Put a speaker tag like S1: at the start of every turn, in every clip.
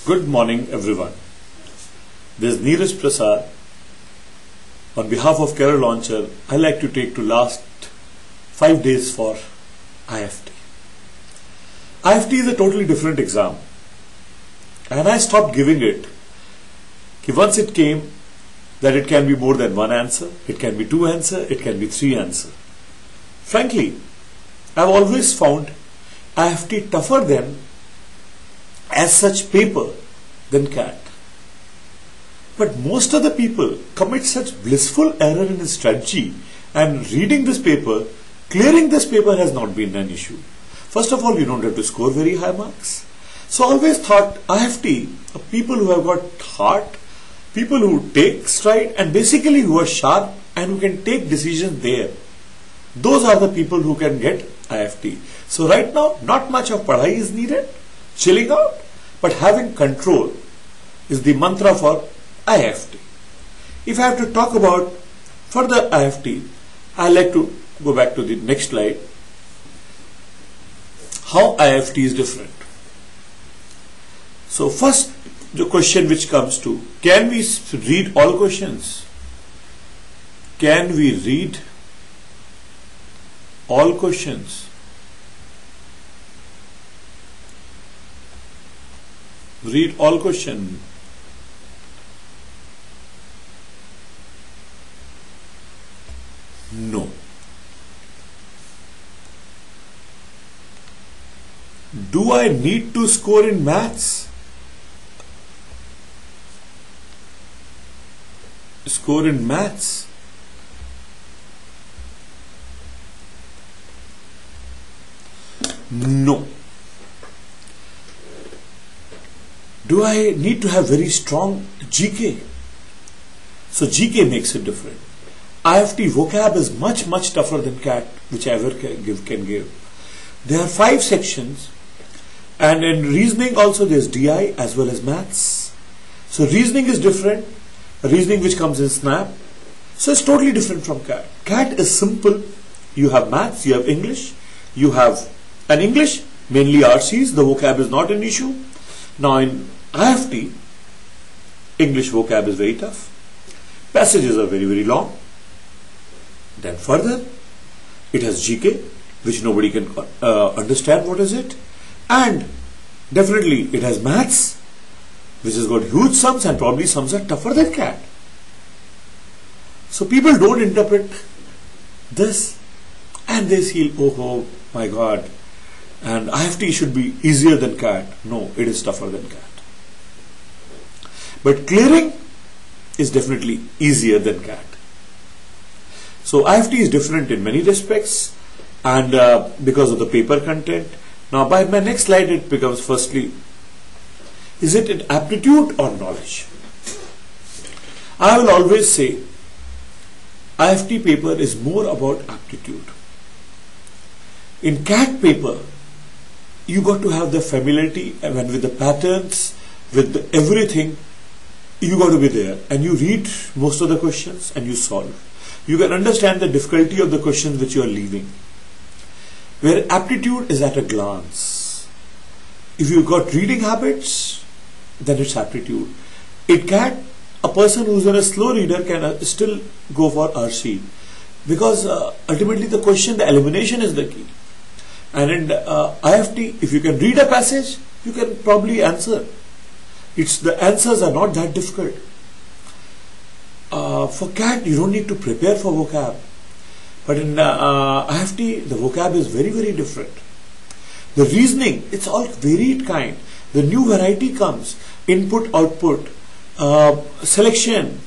S1: Good morning, everyone. This is Neeraj Prasad. On behalf of Career Launcher, I like to take to last 5 days for Iift. Iift is a totally different exam, and I stopped giving it. Once it came that it can be more than one answer, it can be two answer, it can be three answer. Frankly, I've always found Iift tougher than as such paper than CAT. But most of the people commit such blissful error in his strategy, and reading this paper, clearing this paper has not been an issue. First of all, you don't have to score very high marks. So I always thought Iift, people who have got heart, people who take stride, and basically who are sharp and who can take decisions there. Those are the people who can get Iift. So right now, not much of padhai is needed, chilling out, but having control is the mantra for Iift. If I have to talk about further Iift, I like to go back to the next slide. How Iift is different. So first, the question which comes to, can we read all questions? Can we read all questions? Read all questions. No. Do I need to score in maths? Score in maths? No. Do I need to have very strong GK? So GK makes it different. Iift vocab is much tougher than CAT, which I ever can give. There are 5 sections, and in reasoning also there's DI as well as maths. So reasoning is different, reasoning which comes in SNAP. So it's totally different from CAT. CAT is simple. You have maths, you have English, you have an English, mainly RCs, the vocab is not an issue. Now in Iift, English vocab is very tough. Passages are very long. Then further, it has GK, which nobody can understand what is it. And definitely it has maths, which has got huge sums, and probably sums are tougher than CAT. So people don't interpret this and they feel, oh my God, and Iift should be easier than CAT. No, it is tougher than CAT. But clearing is definitely easier than CAT. So Iift is different in many respects, and because of the paper content. Now by my next slide it becomes, firstly, is it an aptitude or knowledge? I will always say Iift paper is more about aptitude. In CAT paper, you got to have the familiarity, and with the patterns, with everything, you got to be there, and you read most of the questions and you solve. You can understand the difficulty of the questions which you are leaving. Where aptitude is at a glance. If you've got reading habits, then it's aptitude. In CAT, a person who's a slow reader can still go for RC, because ultimately the question, the elimination is the key. And in Iift, if you can read a passage, you can probably answer. The answers are not that difficult. For CAT, you don't need to prepare for vocab. But in Iift, the vocab is very different. The reasoning, it's all varied kind. The new variety comes. Input, output, selection,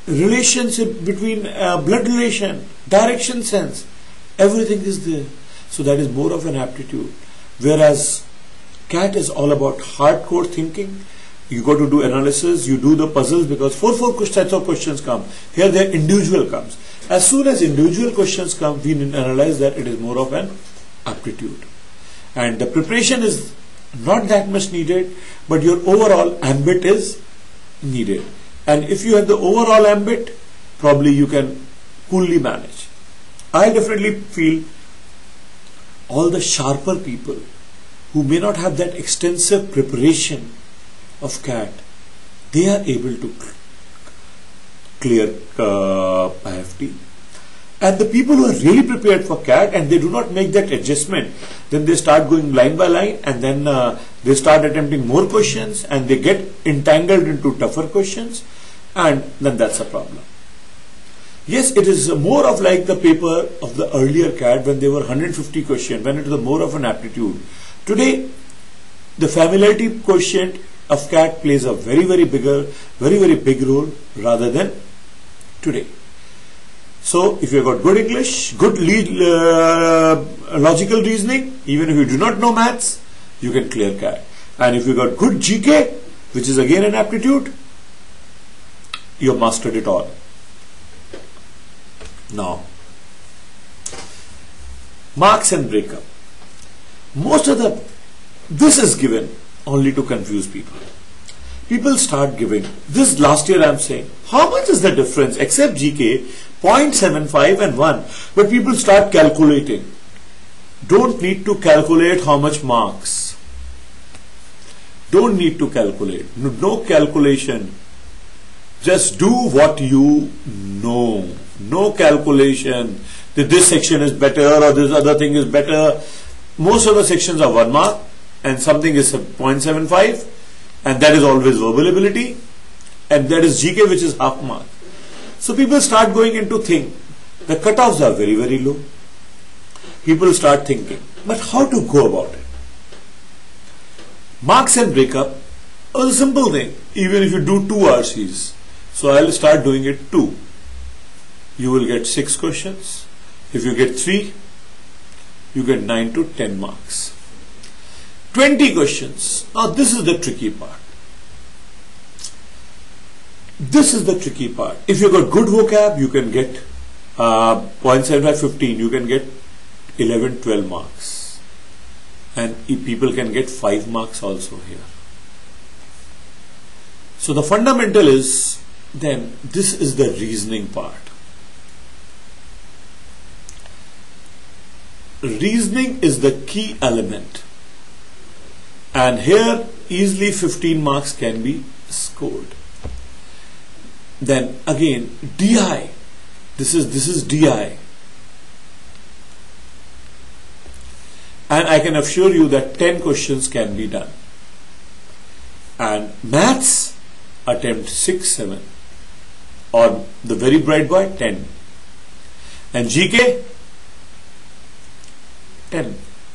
S1: relationship between blood relation, direction sense. Everything is there. So that is more of an aptitude. Whereas CAT is all about hardcore thinking. You got to do analysis, you do the puzzles, because four types of questions come. Here their individual comes. As soon as individual questions come, we analyze that it is more of an aptitude. And the preparation is not that much needed, but your overall ambit is needed. And if you have the overall ambit, probably you can coolly manage. I definitely feel all the sharper people who may not have that extensive preparation of CAT, they are able to clear IFT. And the people who are really prepared for CAT and they do not make that adjustment, then they start going line by line, and then they start attempting more questions and they get entangled into tougher questions, and then that's a problem. Yes, it is more of like the paper of the earlier CAT when they were 150 questions, when it was more of an aptitude. Today, the familiarity quotient of CAT plays a very big role rather than today. So, if you have got good English, good logical reasoning, even if you do not know maths, you can clear CAT. And if you got good GK, which is again an aptitude, you have mastered it all. Now, marks and breakup. This is given only to confuse people. People start giving. This last year I am saying, how much is the difference except GK? 0.75 and 1. But people start calculating. Don't need to calculate how much marks. Don't need to calculate. No calculation. Just do what you know. No calculation that this section is better or this other thing is better. Most of the sections are 1 mark and something is 0.75, and that is always verbal ability, and that is GK, which is half mark. So people start going into think the cutoffs are very low. People start thinking, but how to go about it? Marks and breakup is a simple thing. Even if you do 2 RCs, so I'll start doing it 2. You will get 6 questions. If you get 3, you get 9 to 10 marks. 20 questions. Now this is the tricky part. This is the tricky part. If you got good vocab, you can get 0.75, 15. You can get 11, 12 marks. And people can get 5 marks also here. So the fundamental is, then this is the reasoning part. Reasoning is the key element, and here easily 15 marks can be scored. Then again DI, this is DI, and I can assure you that 10 questions can be done. And maths, attempt 6, 7, or the very bright boy 10, and GK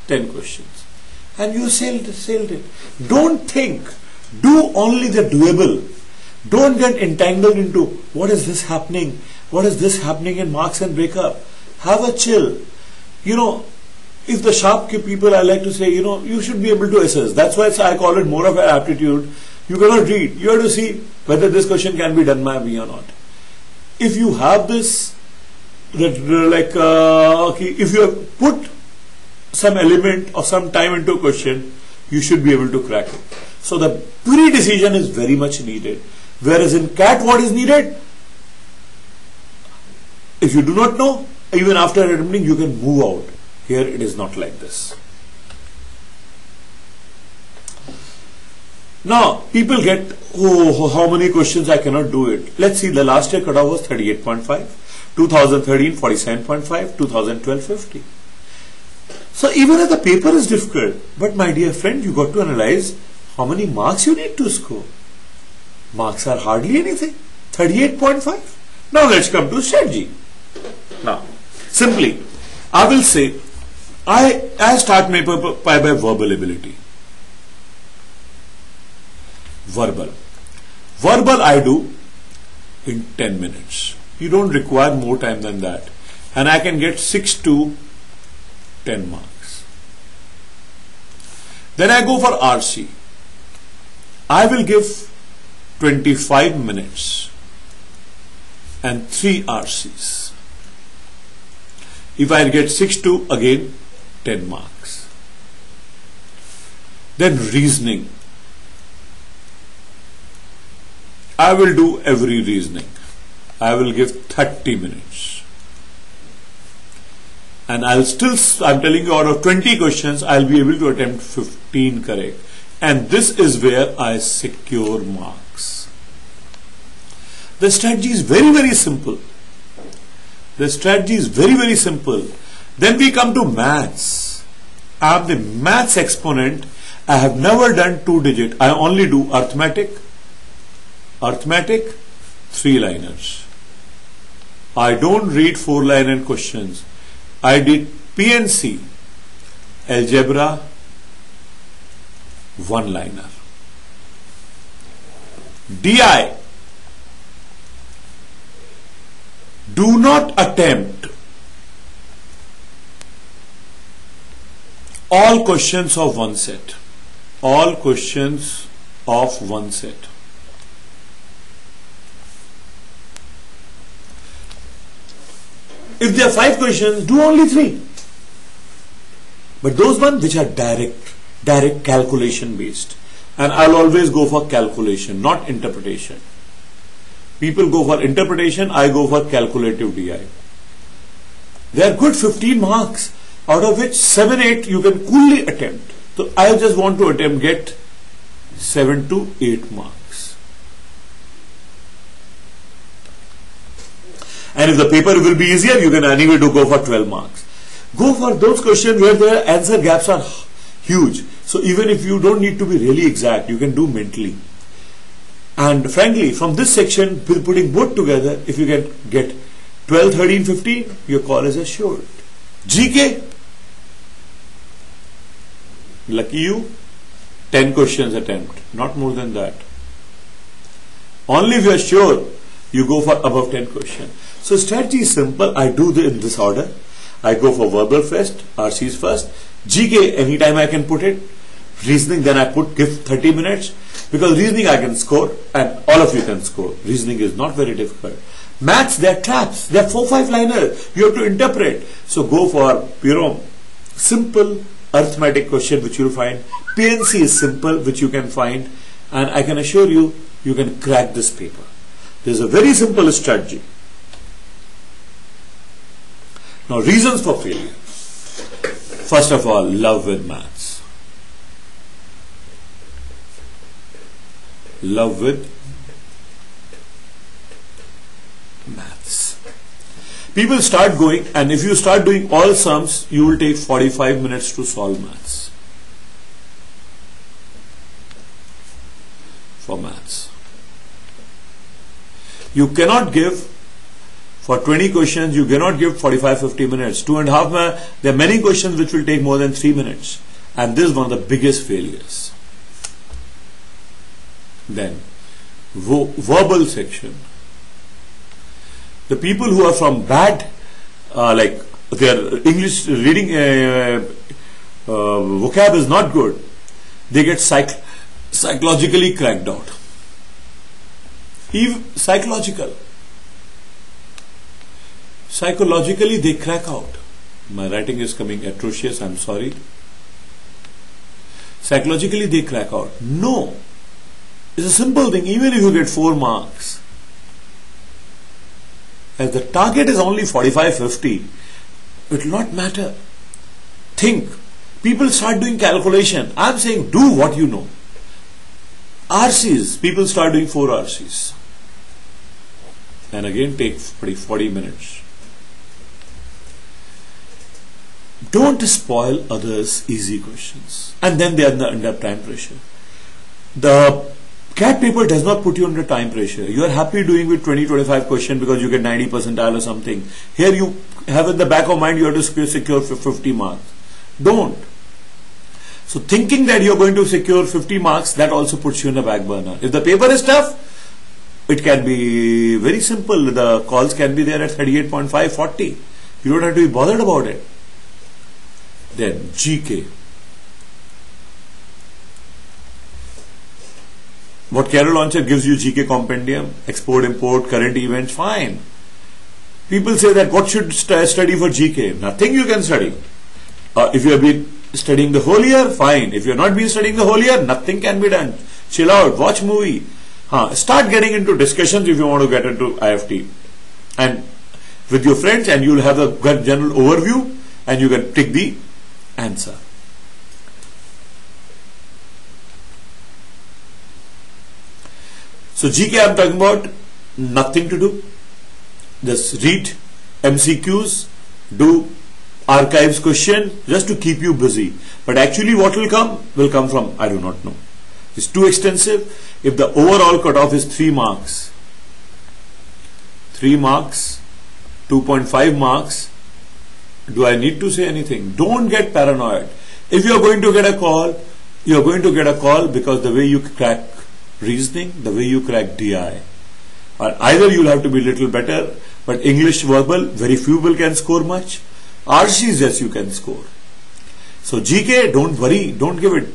S1: 10 questions, and you sailed it. Don't think, do only the doable. Don't get entangled into what is this happening in marks and breakup. Have a chill. If the sharp people, I like to say, you should be able to assess. That's why I call it more of an aptitude. You cannot read. You have to see whether this question can be done by me or not. If you have this, if you have put some element or some time into a question, you should be able to crack it. So the pre-decision is very much needed. Whereas in CAT, what is needed? If you do not know, even after attempting, you can move out. Here it is not like this. Now people get, how many questions, I cannot do it. Let's see, the last year cutoff was 38.5, 2013 47.5, 2012 50. So even if the paper is difficult, but my dear friend, you got to analyze how many marks you need to score. Marks are hardly anything. 38.5. Now let's come to strategy. Now, simply, I will say, I start my paper by verbal ability. Verbal I do in 10 minutes. You don't require more time than that. And I can get 6 to 10 marks. Then I go for RC. I will give 25 minutes and 3 RCs. If I get 6 to, again 10 marks. Then reasoning. I will do every reasoning. I will give 30 minutes. And I'm telling you, out of 20 questions, I'll be able to attempt 15 correct. and this is where I secure marks. The strategy is very, very simple. The strategy is very, very simple. Then we come to maths. I am the maths exponent. I have never done 2-digit. I only do arithmetic, 3-liners. I don't read 4-liner questions. I did PNC, algebra, 1-liner. DI, do not attempt all questions of one set. All questions of one set. If there are 5 questions, do only 3. But those ones which are direct calculation based. And I'll always go for calculation, not interpretation. People go for interpretation, I go for calculative DI. They are good 15 marks, out of which 7-8 you can coolly attempt. So I just want to get 7 to 8 marks. And if the paper will be easier, you can anyway go for 12 marks. Go for those questions where the answer gaps are huge. So even if you don't need to be really exact, you can do mentally. And frankly, from this section, putting both together, if you can get 12, 13, 15, your call is assured. GK, lucky you, 10 questions attempt, not more than that. Only if you are sure, you go for above 10 questions. So strategy is simple. I do in this order. I go for verbal first, RCs first, GK anytime I can put it, reasoning then I give 30 minutes, because reasoning I can score and all of you can score. Reasoning is not very difficult. Maths, they are traps, they are 4-5 liners, you have to interpret. So go for, simple arithmetic question which you will find. PNC is simple, which you can find, and I can assure you, you can crack this paper. There is a very simple strategy. Now, reasons for failure. First of all, love with maths. Love with maths. People start going, and if you start doing all sums, you will take 45 minutes to solve maths. For maths. You cannot give, for 20 questions, you cannot give 45-50 minutes. 2.5, there are many questions which will take more than 3 minutes. And this is one of the biggest failures. Then, verbal section. The people who are from bad, like their English reading vocab is not good, they get psychologically cracked out. Even psychologically they crack out. My writing is coming atrocious, I'm sorry. Psychologically they crack out. No, it's a simple thing. Even if you get 4 marks, as the target is only 45-50, it will not matter. Think. People start doing calculation. I'm saying do what you know. RCs, people start doing 4 RCs. And again take 40 minutes. Don't spoil others' easy questions. And then they are under time pressure. The CAT paper does not put you under time pressure. You are happy doing with 20-25 questions because you get 90 percentile or something. Here you have in the back of mind you have to secure 50 marks. Don't. So thinking that you are going to secure 50 marks, that also puts you in the back burner. If the paper is tough, it can be very simple. The calls can be there at 38.5, 40. You don't have to be bothered about it. Then GK. What Career Launcher gives you GK compendium, export, import, current events, fine. People say that what should study for GK? Nothing you can study. If you have been studying the whole year, fine. If you have not been studying the whole year, nothing can be done. Chill out, watch movie. Start getting into discussions if you want to get into IFT. And with your friends, and you will have a general overview and you can pick the answer. So GK I'm talking about nothing to do. Just read MCQs, do archives question just to keep you busy. But actually what will come from I do not know. It's too extensive. If the overall cutoff is 3 marks, 2.5 marks, do I need to say anything? Don't get paranoid. If you are going to get a call, you are going to get a call because the way you crack reasoning, the way you crack DI. Or either you'll have to be a little better, but English verbal, very few people can score much. RCs, yes, you can score. So GK, don't worry, don't give it.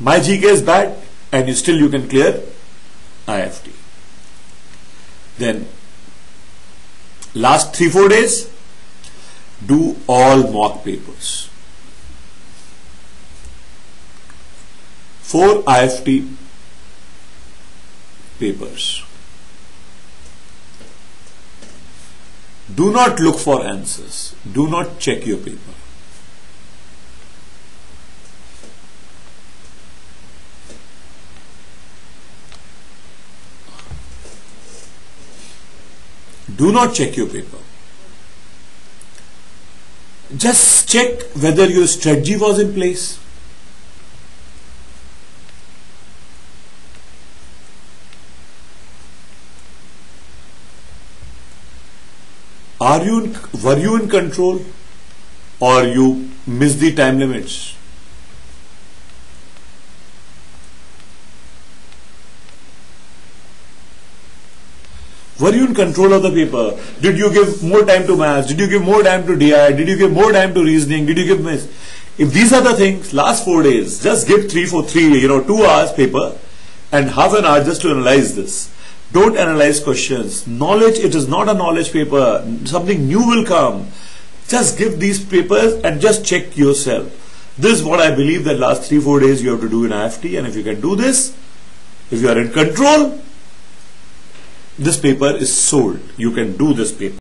S1: My GK is bad, and you can clear IFT. Then, last 3-4 days, do all mock papers. 4 IFT papers. Do not look for answers. Do not check your paper. Do not check your paper. Just check whether your strategy was in place. Were you in control, or you missed the time limits? Were you in control of the paper? Did you give more time to maths? Did you give more time to DI? Did you give more time to reasoning? Did you give miss? If these are the things, last 4 days, just give 2 hours paper and half an hour just to analyze this. Don't analyze questions. Knowledge, it is not a knowledge paper. Something new will come. Just give these papers and just check yourself. This is what I believe that last 3-4 days you have to do in IFT, and if you can do this, if you are in control, this paper is sold. You can do this paper.